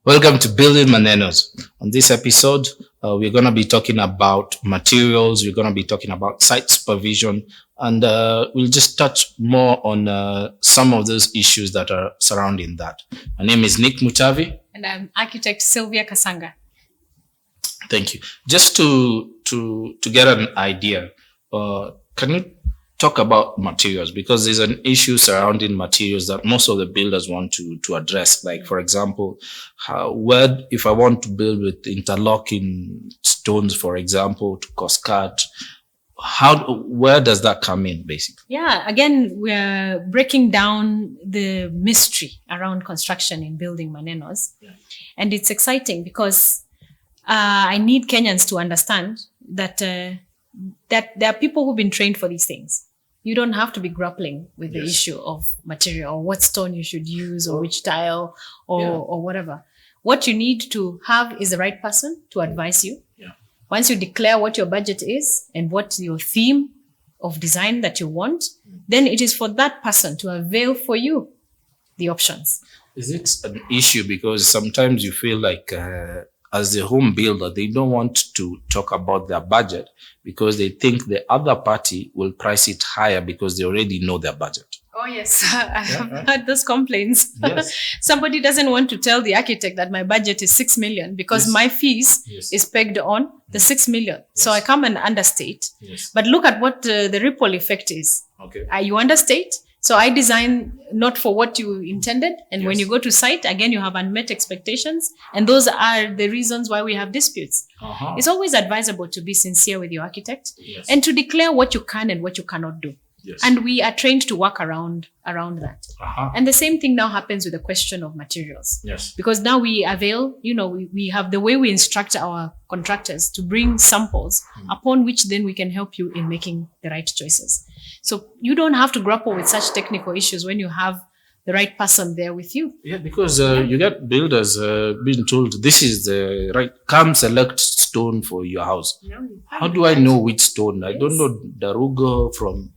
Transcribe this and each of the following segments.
Welcome to Building Manenos. On this episode, we're going to be talking about materials. We're going to be talking about site supervision, and we'll just touch more on some of those issues that are surrounding that. My name is Nick Mutavi. And I'm architect Sylvia Kasanga. Thank you. Just to get an idea, can you talk about materials, because there's an issue surrounding materials that most of the builders want to address. Like, for example, if I want to build with interlocking stones, for example, to cost-cut, where does that come in, basically? Yeah, again, we're breaking down the mystery around construction in building Manenos. Yeah. And it's exciting because I need Kenyans to understand that that there are people who've been trained for these things. You don't have to be grappling with the issue of material or what stone you should use or which tile or whatever. What you need to have is the right person to advise you. Yeah. Once you declare what your budget is and what your theme of design that you want, then it is for that person to avail for you the options. Is it an issue because sometimes you feel like as the home builder, they don't want to talk about their budget because they think the other party will price it higher because they already know their budget? Oh, yes. I have heard those complaints. Yes. Somebody doesn't want to tell the architect that my budget is 6 million because my fees is pegged on the 6 million. So I come and understate. But look at what the ripple effect is. Okay. You understate. So I design not for what you intended. And when you go to site, again, you have unmet expectations. And those are the reasons why we have disputes. It's always advisable to be sincere with your architect and to declare what you can and what you cannot do. And we are trained to work around that. And the same thing now happens with the question of materials. Because now we avail, we have the way we instruct our contractors to bring samples upon which then we can help you in making the right choices. So you don't have to grapple with such technical issues when you have the right person there with you. Yeah, because you get builders being told this is the right, come select stone for your house. How do I know which stone? I don't know Darugo from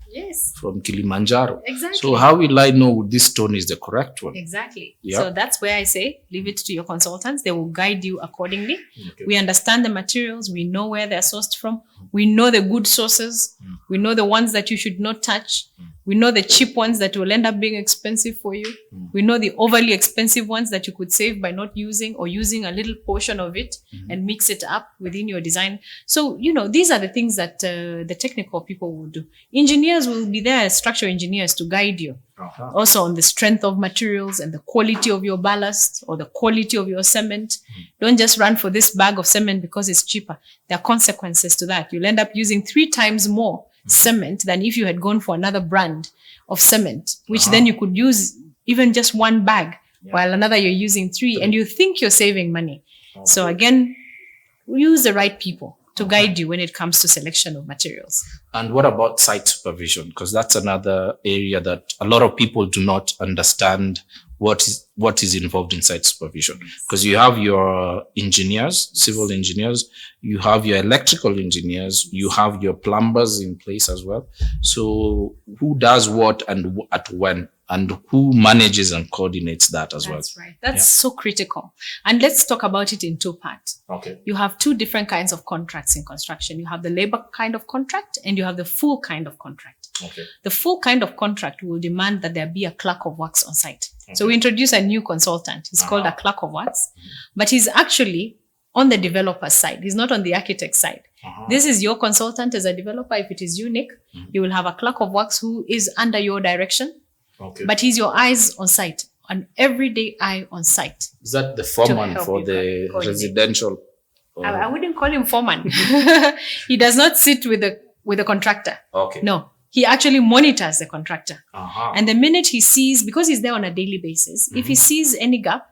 Kilimanjaro. Exactly. So how will I know this stone is the correct one? Exactly. So that's where I say, leave it to your consultants. They will guide you accordingly. We understand the materials. We know where they're sourced from. We know the good sources. We know the ones that you should not touch. We know the cheap ones that will end up being expensive for you. We know the overly expensive ones that you could save by not using or using a little portion of it and mix it up within your design. So, these are the things that the technical people will do. Engineers will be there as structural engineers to guide you. Also on the strength of materials and the quality of your ballast or the quality of your cement. Don't just run for this bag of cement because it's cheaper. There are consequences to that. You'll end up using 3 times more cement than if you had gone for another brand of cement, which then you could use even just 1 bag, while another you're using 3, and you think you're saving money. So again, use the right people to guide you when it comes to selection of materials. And what about site supervision? Because that's another area that a lot of people do not understand what is involved in site supervision. Because you have your engineers, civil engineers, you have your electrical engineers, you have your plumbers in place as well. So who does what and at when? And who manages and coordinates that as well? That's right. That's so critical. And let's talk about it in 2 parts. Okay. You have 2 different kinds of contracts in construction. You have the labor kind of contract and you have the full kind of contract. Okay. The full kind of contract will demand that there be a clerk of works on site. Okay. So we introduce a new consultant. He's called a clerk of works, but he's actually on the developer side. He's not on the architect side. This is your consultant as a developer. If it is unique, you will have a clerk of works who is under your direction. Okay. But he's your eyes on site, an everyday eye on site. Is that the foreman for the residential? I wouldn't call him foreman. He does not sit with the contractor. Okay. No, he actually monitors the contractor. And the minute he sees, because he's there on a daily basis, if he sees any gap,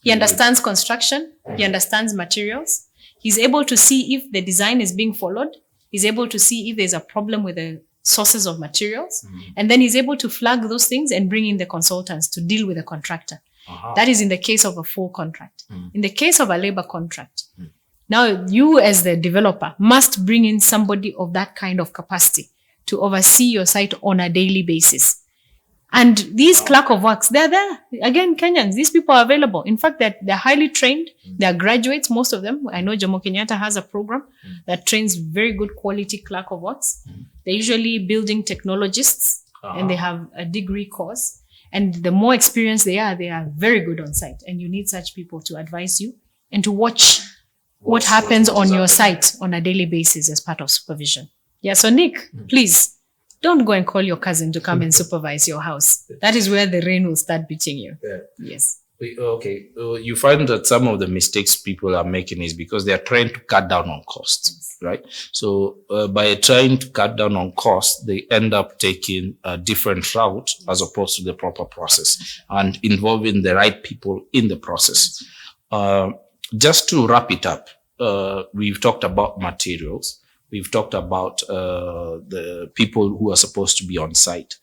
he understands construction, he understands materials. He's able to see if the design is being followed. He's able to see if there's a problem with the sources of materials. And then he's able to flag those things and bring in the consultants to deal with the contractor. That is in the case of a full contract. In the case of a labor contract, now you as the developer must bring in somebody of that kind of capacity to oversee your site on a daily basis. And these clerk of works, they're there. Again, Kenyans, these people are available. In fact, they're highly trained. They're graduates, most of them. I know Jomo Kenyatta has a program that trains very good quality clerk of works. They're usually building technologists and they have a degree course. And the more experienced they are very good on site. And you need such people to advise you and to watch what happens on your site on a daily basis as part of supervision. Yeah, so Nick, please, don't go and call your cousin to come and supervise your house. That is where the rain will start beating you. Yeah. Yes. Okay. You find that some of the mistakes people are making is because they are trying to cut down on costs, right? So by trying to cut down on costs, they end up taking a different route as opposed to the proper process and involving the right people in the process. Just to wrap it up, we've talked about materials. We've talked about the people who are supposed to be on site.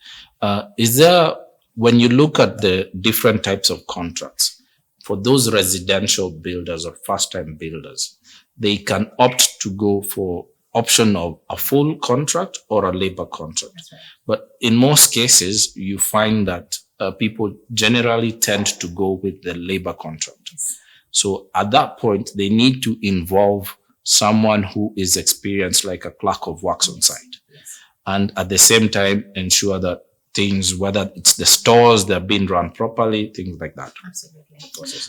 Is there, when you look at the different types of contracts, for those residential builders or first-time builders, they can opt to go for option of a full contract or a labor contract. Right. But in most cases, you find that people generally tend to go with the labor contract. Yes. So at that point, they need to involve someone who is experienced, like a clerk of works on site. Yes. And at the same time, ensure that things, whether it's the stores, they're being run properly, things like that. Absolutely.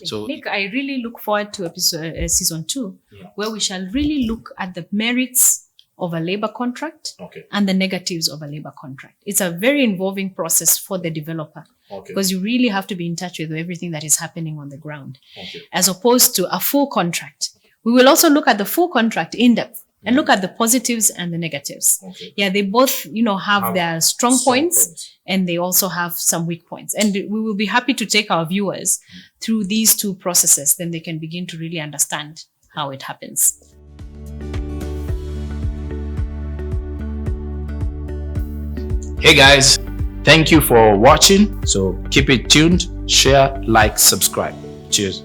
So, Nick, I really look forward to season 2, where we shall really look at the merits of a labor contract and the negatives of a labor contract. It's a very involving process for the developer because you really have to be in touch with everything that is happening on the ground, as opposed to a full contract. We will also look at the full contract in depth and look at the positives and the negatives. Yeah, they both, have their strong points and they also have some weak points. And we will be happy to take our viewers through these two processes. Then they can begin to really understand how it happens. Hey guys, thank you for watching. So keep it tuned, share, like, subscribe. Cheers.